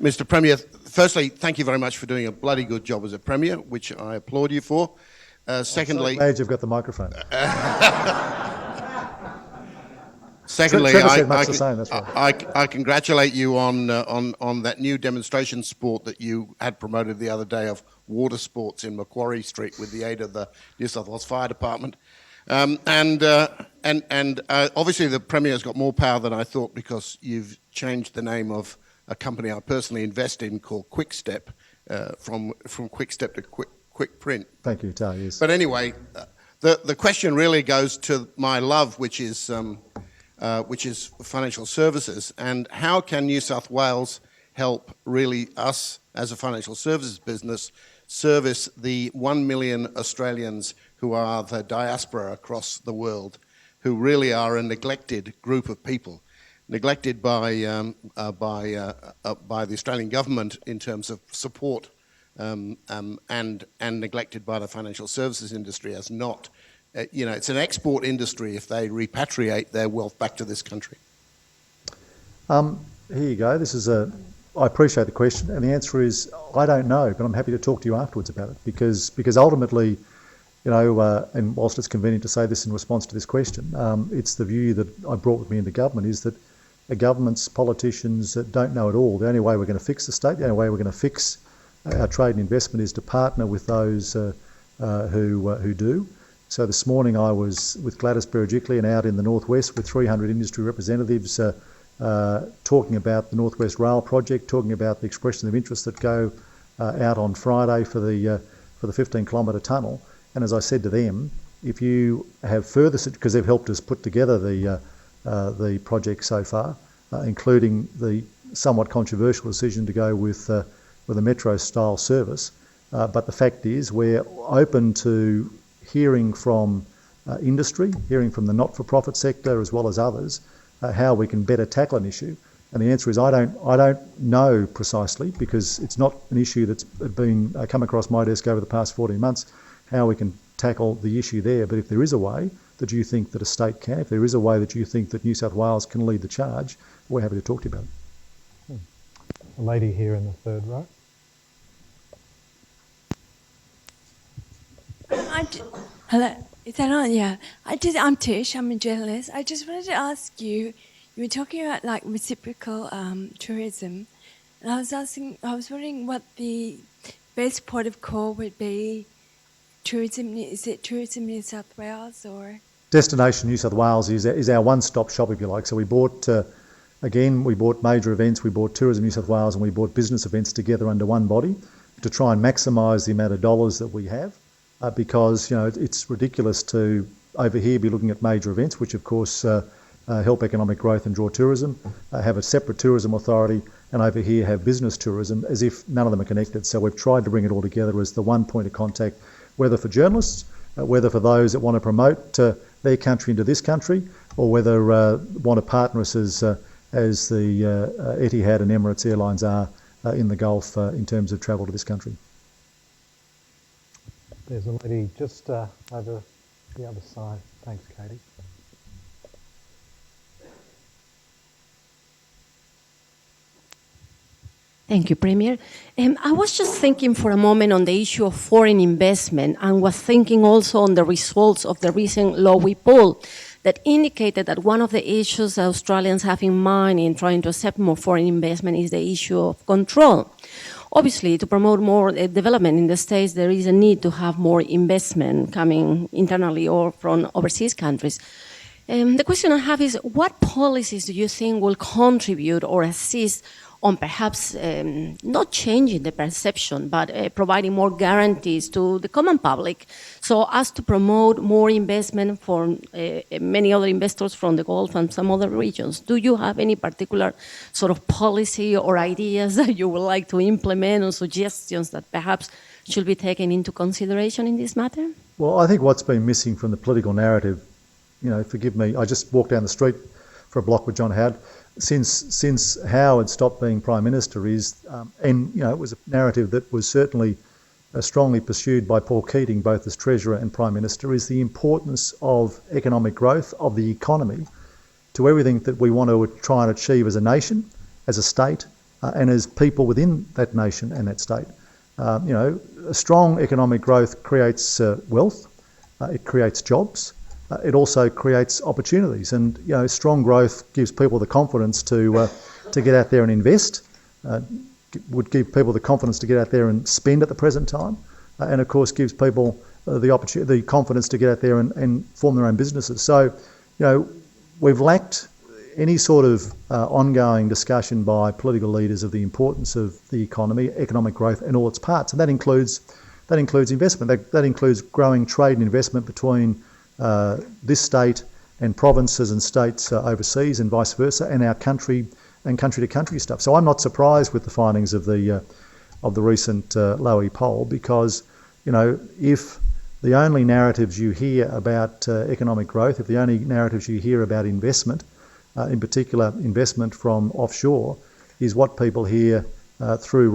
Speaker 8: Mr. Premier, firstly, thank you very much for doing a bloody good job as a Premier, which I applaud you for. Secondly,
Speaker 2: I'm so glad you've got the microphone.
Speaker 8: Secondly,
Speaker 2: Trevor said much the same, that's right.
Speaker 8: I congratulate you on that new demonstration sport that you had promoted the other day of water sports in Macquarie Street with the aid of the New South Wales Fire Department. And obviously the Premier's got more power than I thought because you've changed the name of a company I personally invest in called Quickstep, from Quickstep to Quick Print.
Speaker 2: Thank you, Tal, yes.
Speaker 8: But anyway, the question really goes to my love, which is financial services, and how can New South Wales help really us as a financial services business service the 1 million Australians who are the diaspora across the world, who really are a neglected group of people, neglected by the Australian government in terms of support, and neglected by the financial services industry as not. It's an export industry if they repatriate their wealth back to this country.
Speaker 2: Here you go. I appreciate the question, and the answer is I don't know, but I'm happy to talk to you afterwards about it because ultimately, and whilst it's convenient to say this in response to this question, it's the view that I brought with me into government is that the government's politicians don't know it all. The only way we're going to fix the state, the only way we're going to fix our trade and investment is to partner with those who do. So this morning I was with Gladys Berejiklian out in the northwest with 300 industry representatives talking about the Northwest Rail project, talking about the expressions of interest that go out on Friday for the 15-kilometre tunnel. And as I said to them, if you have further, because they've helped us put together the project so far, including the somewhat controversial decision to go with a metro-style service. But the fact is, we're open to hearing from industry, hearing from the not-for-profit sector as well as others, how we can better tackle an issue. And the answer is I don't know precisely, because it's not an issue that's been come across my desk over the past 14 months, how we can tackle the issue there. But if there is a way that you think that a state can, if there is a way that you think that New South Wales can lead the charge, we're happy to talk to you about it.
Speaker 3: A lady here in the third row.
Speaker 9: Hello, is that on? Yeah. I'm Tish, I'm a journalist. I just wanted to ask you, you were talking about like reciprocal tourism, and I was wondering what the best port of call would be. Tourism, is it Tourism New South Wales or?
Speaker 2: Destination New South Wales is our one-stop shop, if you like. So we bought, we bought major events, we bought Tourism New South Wales, and we bought business events together under one body to try and maximise the amount of dollars that we have. Because it's ridiculous to over here be looking at major events, which of course help economic growth and draw tourism, have a separate tourism authority, and over here have business tourism, as if none of them are connected. So we've tried to bring it all together as the one point of contact, whether for journalists, whether for those that want to promote their country into this country, or whether want to partner us as the Etihad and Emirates Airlines are in the Gulf in terms of travel to this country.
Speaker 3: There's a lady just over the other side. Thanks, Katie.
Speaker 10: Thank you, Premier. I was just thinking for a moment on the issue of foreign investment, and was thinking also on the results of the recent Lowy poll that indicated that one of the issues Australians have in mind in trying to accept more foreign investment is the issue of control. Obviously, to promote more development in the States, there is a need to have more investment coming internally or from overseas countries. The question I have is, what policies do you think will contribute or assist on perhaps not changing the perception, but providing more guarantees to the common public so as to promote more investment for many other investors from the Gulf and some other regions? Do you have any particular sort of policy or ideas that you would like to implement, or suggestions that perhaps should be taken into consideration in this matter?
Speaker 2: Well, I think what's been missing from the political narrative, forgive me, I just walked down the street for a block with John Howard. Since Howard stopped being Prime Minister it was a narrative that was certainly strongly pursued by Paul Keating, both as Treasurer and Prime Minister, is the importance of economic growth, of the economy, to everything that we want to try and achieve as a nation, as a state, and as people within that nation and that state. A strong economic growth creates wealth, it creates jobs, it also creates opportunities, and strong growth gives people the confidence to get out there and invest. Would give people the confidence to get out there and spend at the present time, and of course gives people the confidence to get out there and form their own businesses. So, we've lacked any sort of ongoing discussion by political leaders of the importance of the economy, economic growth, and all its parts, and that includes investment. That includes growing trade and investment between this state and provinces and states overseas, and vice versa, and our country and country-to-country stuff. So I'm not surprised with the findings of the recent Lowy poll, because if the only narratives you hear about economic growth, if the only narratives you hear about investment, in particular investment from offshore, is what people hear through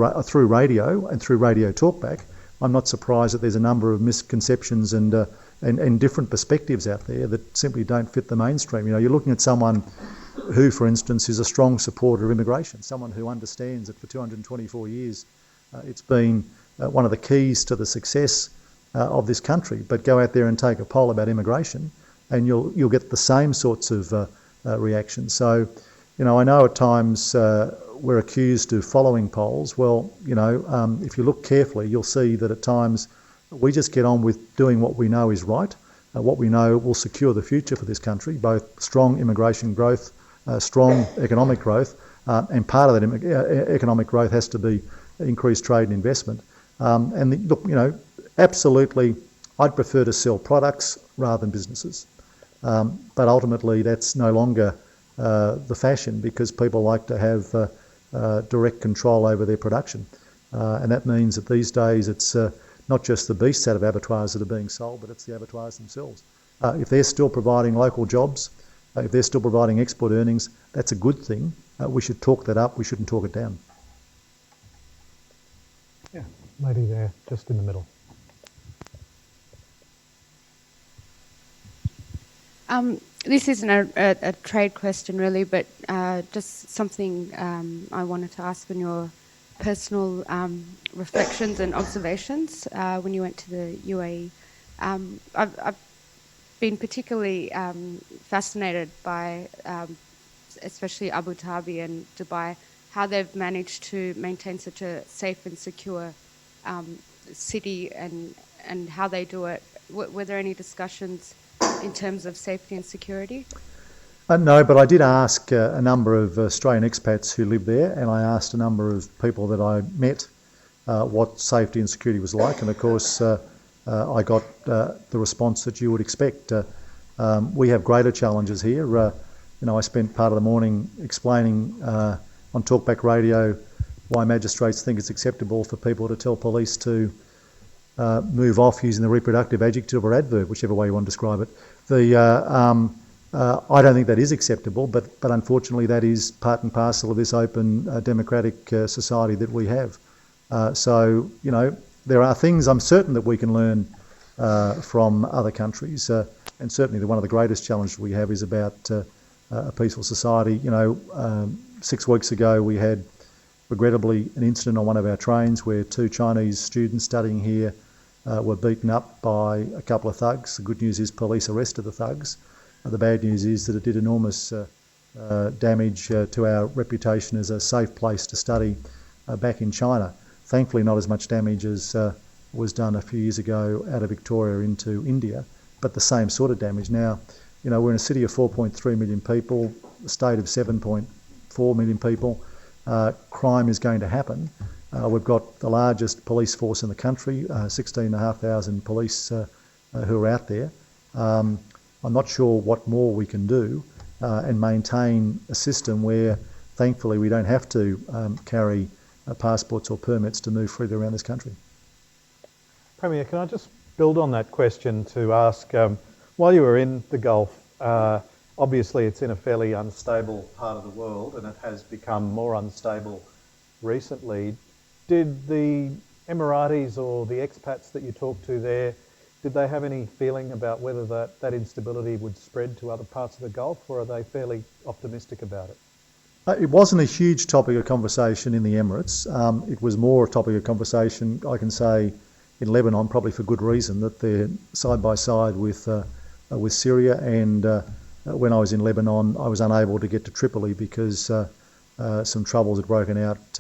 Speaker 2: radio and through radio talkback, I'm not surprised that there's a number of misconceptions and different perspectives out there that simply don't fit the mainstream. You're looking at someone who, for instance, is a strong supporter of immigration, someone who understands that for 224 years it's been one of the keys to the success of this country. But go out there and take a poll about immigration and you'll get the same sorts of reactions. So, I know at times we're accused of following polls. Well, if you look carefully, you'll see that at times We just get on with doing what we know is right, what we know will secure the future for this country, both strong immigration growth, strong economic growth, and part of that economic growth has to be increased trade and investment. Look, absolutely, I'd prefer to sell products rather than businesses. But ultimately, that's no longer the fashion because people like to have direct control over their production. And that means that these days it's not just the beasts out of abattoirs that are being sold, but it's the abattoirs themselves. If they're still providing local jobs, if they're still providing export earnings, that's a good thing. We should talk that up. We shouldn't talk it down.
Speaker 3: Yeah, lady there, just in the middle.
Speaker 11: This isn't a trade question really, but just something I wanted to ask on your personal reflections and observations when you went to the UAE. I've been particularly fascinated by, especially Abu Dhabi and Dubai, how they've managed to maintain such a safe and secure city and how they do it. Were there any discussions in terms of safety and security?
Speaker 2: No, but I did ask a number of Australian expats who live there, and I asked a number of people that I met what safety and security was like, and of course I got the response that you would expect. We have greater challenges here. I spent part of the morning explaining on Talkback Radio why magistrates think it's acceptable for people to tell police to move off using the reproductive adjective or adverb, whichever way you want to describe it. I don't think that is acceptable, but unfortunately that is part and parcel of this open democratic society that we have. So, there are things I'm certain that we can learn from other countries, and certainly one of the greatest challenges we have is about a peaceful society. 6 weeks ago we had, regrettably, an incident on one of our trains where 2 Chinese students studying here were beaten up by a couple of thugs. The good news is police arrested the thugs. The bad news is that it did enormous damage to our reputation as a safe place to study back in China. Thankfully not as much damage as was done a few years ago out of Victoria into India, but the same sort of damage. Now, we're in a city of 4.3 million people, a state of 7.4 million people. Crime is going to happen. We've got the largest police force in the country, 16,500 police who are out there. I'm not sure what more we can do and maintain a system where, thankfully, we don't have to carry passports or permits to move freely around this country.
Speaker 3: Premier, can I just build on that question to ask, while you were in the Gulf, obviously it's in a fairly unstable part of the world and it has become more unstable recently. Did the Emiratis or the expats that you talked to there, did they have any feeling about whether that instability would spread to other parts of the Gulf, or are they fairly optimistic about it?
Speaker 2: It wasn't a huge topic of conversation in the Emirates. It was more a topic of conversation, I can say, in Lebanon, probably for good reason, that they're side by side with Syria. And when I was in Lebanon, I was unable to get to Tripoli because some troubles had broken out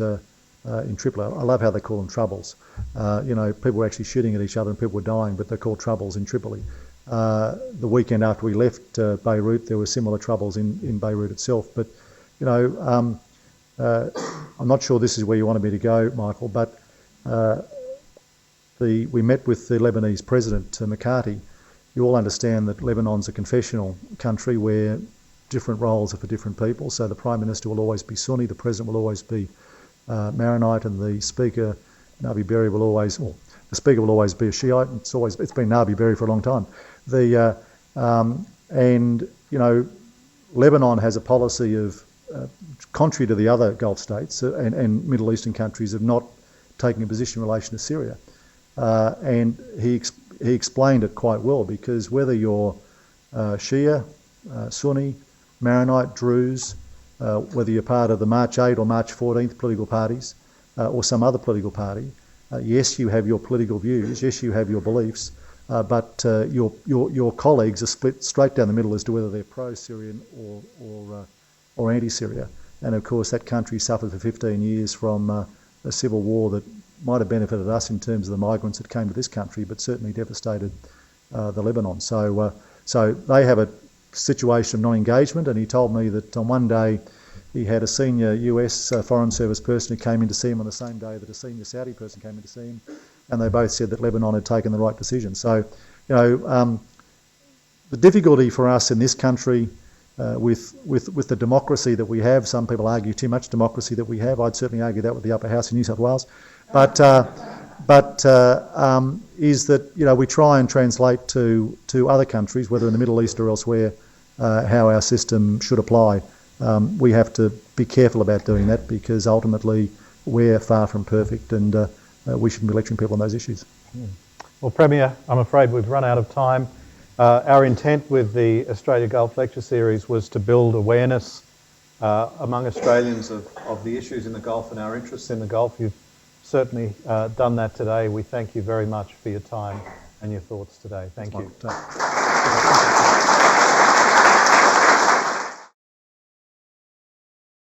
Speaker 2: in Tripoli. I love how they call them troubles. People were actually shooting at each other and people were dying, but they're called troubles in Tripoli. The weekend after we left Beirut, there were similar troubles in Beirut itself. But, I'm not sure this is where you wanted me to go, Michael, but we met with the Lebanese President, McCarthy. You all understand that Lebanon's a confessional country where different roles are for different people. So the Prime Minister will always be Sunni, the President will always be Maronite, and the Speaker, Nabi Berri, the Speaker will always be a Shiite. It's been Nabi Berri for a long time. Lebanon has a policy of, contrary to the other Gulf states and Middle Eastern countries, of not taking a position in relation to Syria. And he explained it quite well, because whether you're Shia, Sunni, Maronite, Druze, whether you're part of the March 8 or March 14th political parties or some other political party, yes, you have your political views, yes, you have your beliefs, but your colleagues are split straight down the middle as to whether they're pro-Syrian or anti-Syria. And of course that country suffered for 15 years from a civil war that might have benefited us in terms of the migrants that came to this country, but certainly devastated the Lebanon. So they have a situation of non-engagement, and he told me that on one day he had a senior US Foreign Service person who came in to see him on the same day that a senior Saudi person came in to see him, and they both said that Lebanon had taken the right decision. So, the difficulty for us in this country with the democracy that we have, some people argue too much democracy that we have. I'd certainly argue that with the upper house in New South Wales. But is that we try and translate to other countries, whether in the Middle East or elsewhere, how our system should apply. We have to be careful about doing that because ultimately we're far from perfect, and we shouldn't be lecturing people on those issues.
Speaker 3: Well, Premier, I'm afraid we've run out of time. Our intent with the Australia Gulf Lecture Series was to build awareness among Australians of the issues in the Gulf and our interests in the Gulf. You've certainly done that today. We thank you very much for your time and your thoughts today. Thank you.